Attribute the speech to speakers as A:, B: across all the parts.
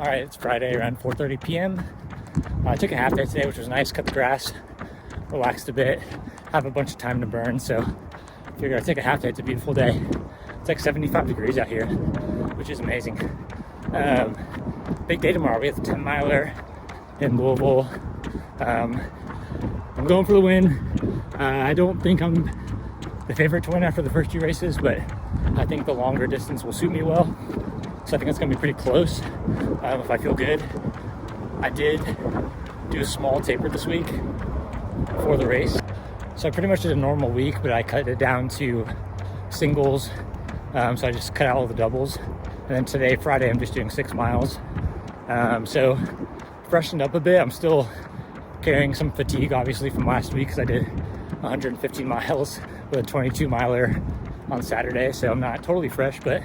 A: All right, it's Friday around 4:30 p.m. I took a half day today, which was nice. Cut the grass, relaxed a bit, have a bunch of time to burn. So I figured I'd take a half day. It's a beautiful day. It's like 75 degrees out here, which is amazing. Big day tomorrow. We have the 10 miler in Louisville. I'm going for the win. I don't think I'm the favorite to win after the first two races, but I think the longer distance will suit me well. So I think it's going to be pretty close if I feel good. I did do a small taper this week before the race. So I pretty much did a normal week, but I cut it down to singles. So I just cut out all the doubles. And then today, Friday, I'm just doing 6 miles. So freshened up a bit. I'm still carrying some fatigue, obviously, from last week because I did 115 miles with a 22 miler on Saturday. So I'm not totally fresh, but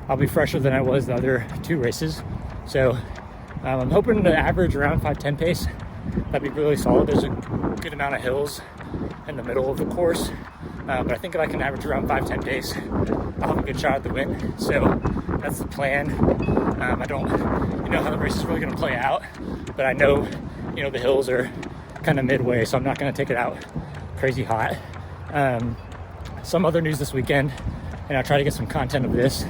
A: I'll be fresher than I was the other two races. So I'm hoping to average around 5:10 pace. That'd be really solid. There's a good amount of hills in the middle of the course. But I think if I can average around 5:10 pace, I'll have a good shot at the win. So that's the plan. I don't how the race is really going to play out, but I know, the hills are kind of midway, so I'm not going to take it out crazy hot. Some other news this weekend, and I'll try to get some content of this.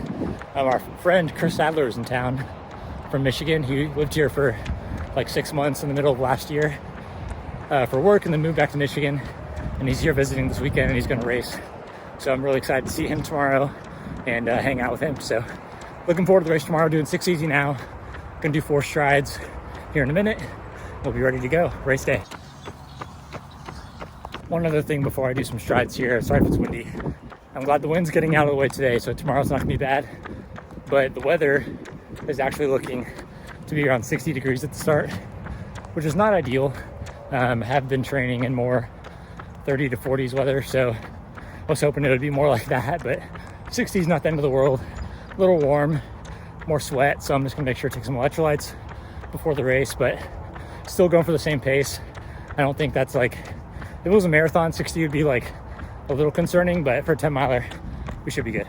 A: Our friend Chris Sadler is in town from Michigan. He lived here for like 6 months in the middle of last year for work, and then moved back to Michigan. And he's here visiting this weekend, and he's going to race. So I'm really excited to see him tomorrow and hang out with him. So looking forward to the race tomorrow. Doing 6 easy now. Going to do 4 strides here in a minute. We'll be ready to go. Race day. One other thing before I do some strides here. Sorry if it's windy. I'm glad the wind's getting out of the way today, so tomorrow's not going to be bad. But the weather is actually looking to be around 60 degrees at the start, which is not ideal. Have been training in more 30 to 40s weather, so I was hoping it would be more like that, but 60 is not the end of the world. A little warm, more sweat, so I'm just gonna make sure to take some electrolytes before the race, but still going for the same pace. I don't think that's like, if it was a marathon, 60 would be like a little concerning, but for a 10 miler, we should be good.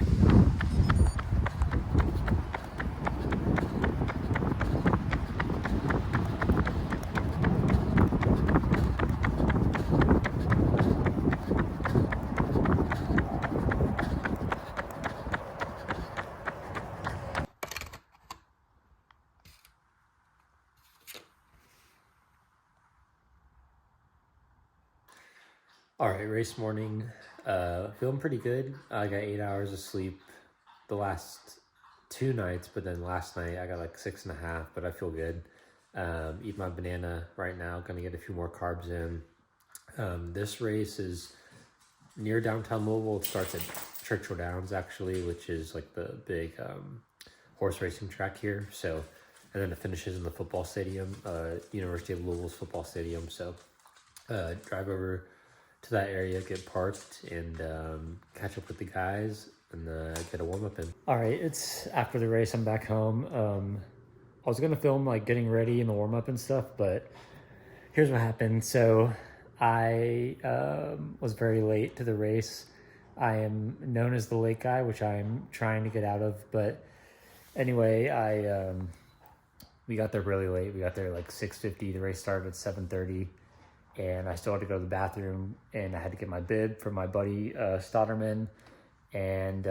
B: All right, race morning. Feeling pretty good. I got 8 hours of sleep the last 2 nights, but then last night I got like 6.5, but I feel good. Eat my banana right now. Gonna get a few more carbs in. This race is near downtown Louisville. It starts at Churchill Downs, actually, which is like the big horse racing track here. So, and then it finishes in the football stadium, University of Louisville's football stadium. So, drive over to that area, get parked, and catch up with the guys and get a warm-up in. All right, it's after the race. I'm back home. I was gonna film like getting ready and the warm-up and stuff, but here's what happened. So I was very late to the race. I am known as the late guy, which I'm trying to get out of, but anyway, we got there really late. We got there like 6:50. The race started at 7:30. And I still had to go to the bathroom, and I had to get my bib from my buddy Stotterman. And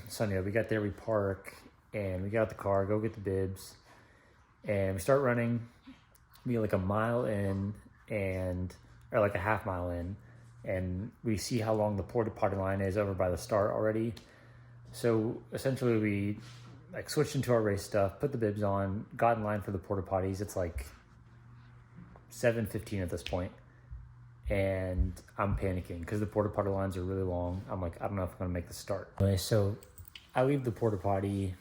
B: so anyway, we got there, we park, and we got out the car, go get the bibs, and we start running. We get like a mile in, or like a half mile in, and we see how long the porta potty line is over by the start already. So essentially, we like switched into our race stuff, put the bibs on, got in line for the porta potties. It's like 7:15 at this point. And I'm panicking because the porta potty lines are really long. I'm like, I don't know if I'm gonna make the start. Okay, so I leave the porta potty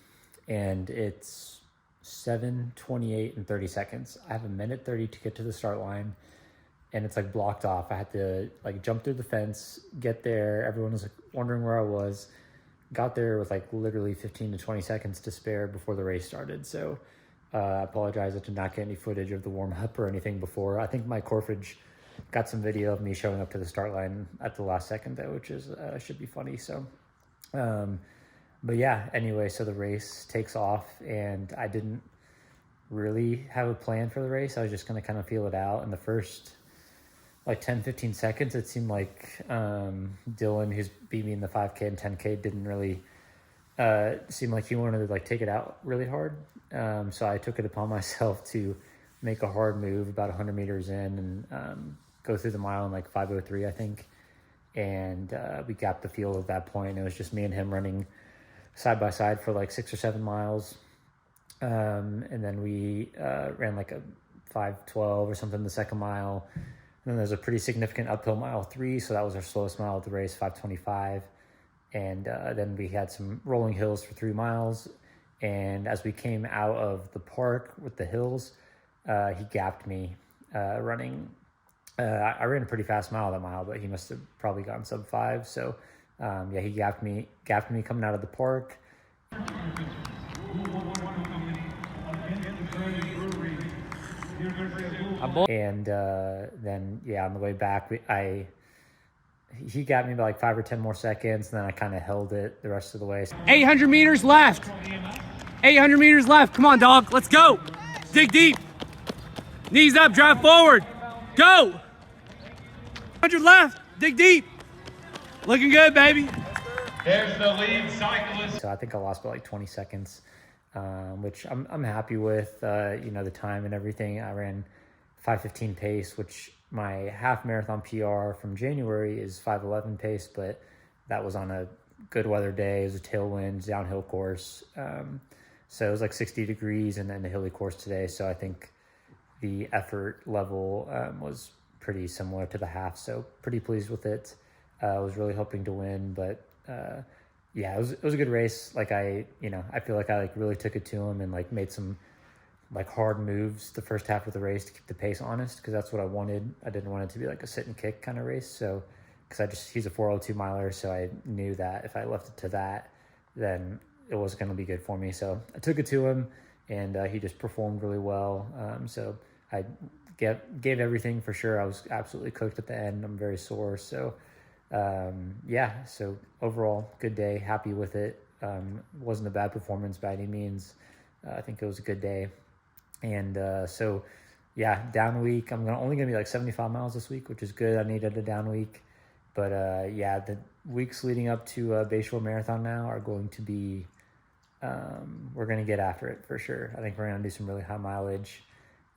B: and it's 7:28 and 30 seconds. I have 1:30 to get to the start line, and it's like blocked off. I had to like jump through the fence, get there. Everyone was like wondering where I was. Got there with like literally 15 to 20 seconds to spare before the race started. So I apologize. I did not get any footage of the warm up or anything before. I think my Corfage got some video of me showing up to the start line at the last second though, which is should be funny. So but yeah, anyway, so the race takes off, and I didn't really have a plan for the race. I was just going to kind of feel it out. In the first like 10-15 seconds, it seemed like Dylan, who's beat me in the 5K and 10K, didn't really seem like he wanted to like take it out really hard. So I took it upon myself to make a hard move about 100 meters in and go through the mile in like 5:03, I think. And we gapped the field at that point. It was just me and him running side by side for like 6 or 7 miles. And then we ran like a 5:12 or something the second mile. And then there's a pretty significant uphill mile 3. So that was our slowest mile of the race, 5:25. And then we had some rolling hills for 3 miles. And as we came out of the park with the hills, he gapped me running. I ran a pretty fast mile that mile, but he must have probably gotten sub 5. So yeah, he gapped me coming out of the park. And then yeah, on the way back, he got me by like 5 or 10 more seconds, and then I kind of held it the rest of the way.
C: 800 meters left. 800 meters left. Come on, dog. Let's go. Dig deep. Knees up, drive forward. Go. 100 left. Dig deep. Looking good, baby.
D: There's the lead cyclist.
B: So I think I lost by like 20 seconds, which I'm happy with. You know, the time and everything. I ran 5:15 pace, which my half marathon PR from January is 5:11 pace, but that was on a good weather day. It was a tailwind downhill course. So it was like 60 degrees and then a hilly course today. So I think the effort level was pretty similar to the half. So pretty pleased with it. I was really hoping to win, but yeah, it was a good race. Like I feel like I like really took it to him and like made some like hard moves the first half of the race to keep the pace honest, because that's what I wanted. I didn't want it to be like a sit and kick kind of race. So because he's a 4:02 miler, so I knew that if I left it to that, then it wasn't going to be good for me. So I took it to him, and he just performed really well. So I gave everything for sure. I was absolutely cooked at the end. I'm very sore. So yeah, so overall, good day. Happy with it. Wasn't a bad performance by any means. I think it was a good day. And so yeah, down week. I'm only going to be like 75 miles this week, which is good. I needed a down week. But yeah, the weeks leading up to Bayshore Marathon now are going to be, we're going to get after it for sure. I think we're going to do some really high mileage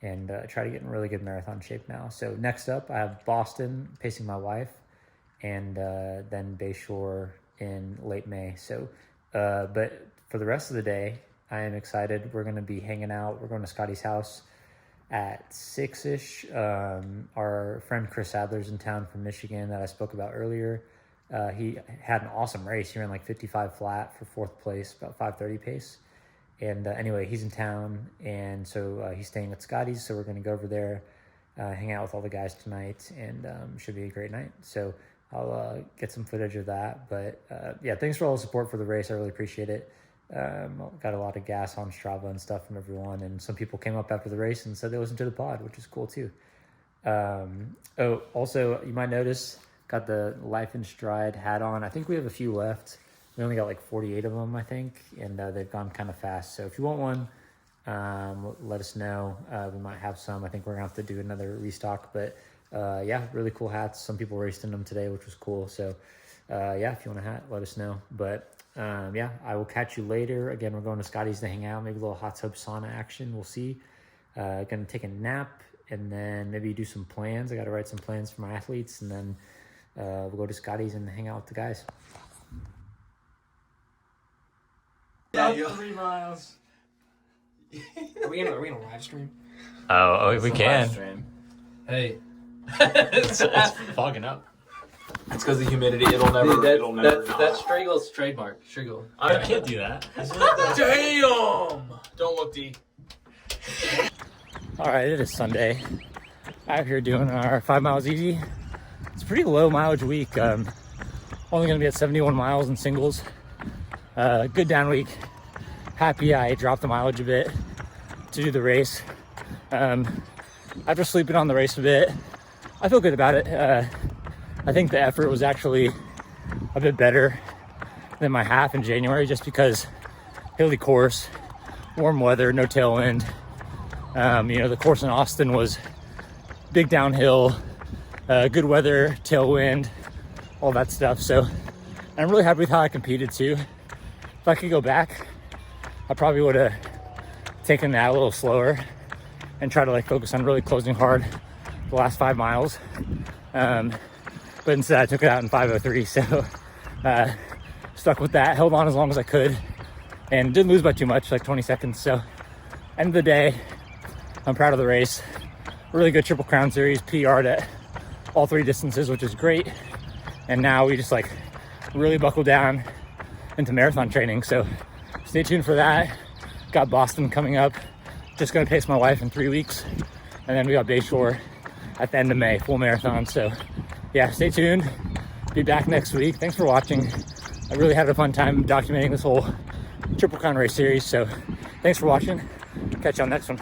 B: and try to get in really good marathon shape now. So next up, I have Boston pacing my wife, and then Bayshore in late May. So, but for the rest of the day, I am excited. We're going to be hanging out. We're going to Scotty's house at 6-ish. Our friend Chris Adler's in town from Michigan that I spoke about earlier. He had an awesome race. He ran like 55 flat for 4th place, about 5:30 pace. And anyway, he's in town, and so he's staying at Scotty's. So we're going to go over there, hang out with all the guys tonight, and should be a great night. So I'll get some footage of that. But yeah, thanks for all the support for the race. I really appreciate it. Got a lot of gas on Strava and stuff from everyone, and some people came up after the race and said they listened to the pod, which is cool too. Oh, also you might notice got the Life in Stride hat on. I think we have a few left. We only got like 48 of them, I think, and they've gone kind of fast. So if you want one, let us know. We might have some. I think we're gonna have to do another restock, but yeah, really cool hats. Some people raced in them today, which was cool. So yeah, if you want a hat, let us know. But yeah, I will catch you later. Again, we're going to Scotty's to hang out, maybe a little hot tub sauna action. We'll see. Gonna take a nap and then maybe do some plans. I got to write some plans for my athletes, and then we'll go to Scotty's and hang out with the guys.
C: Yeah, 3 miles. Are we gonna live stream?
A: Oh, we can.
C: Hey.
A: It's fogging up.
D: It's because of the humidity. It'll never.
C: That's Stragel's trademark. Stragel.
A: I can't do that.
C: Damn! Don't look deep.
A: All right, it is Sunday. Out here doing our 5 miles easy. It's a pretty low mileage week. Only going to be at 71 miles in singles. Good down week. Happy I dropped the mileage a bit to do the race. After sleeping on the race a bit, I feel good about it. I think the effort was actually a bit better than my half in January, just because hilly course, warm weather, no tailwind, The course in Austin was big downhill, good weather, tailwind, all that stuff. So I'm really happy with how I competed too. If I could go back, I probably would have taken that a little slower and try to like focus on really closing hard the last 5 miles. But instead I took it out in 5:03. So stuck with that, held on as long as I could, and didn't lose by too much, like 20 seconds. So end of the day, I'm proud of the race. Really good Triple Crown Series, PR'd at all 3 distances, which is great. And now we just like really buckle down into marathon training. So stay tuned for that. Got Boston coming up. Just gonna pace my wife in 3 weeks. And then we got Bayshore at the end of May, full marathon. So yeah, stay tuned. Be back next week. Thanks for watching. I really had a fun time documenting this whole Triple Crown race series. So thanks for watching. Catch you on the next one.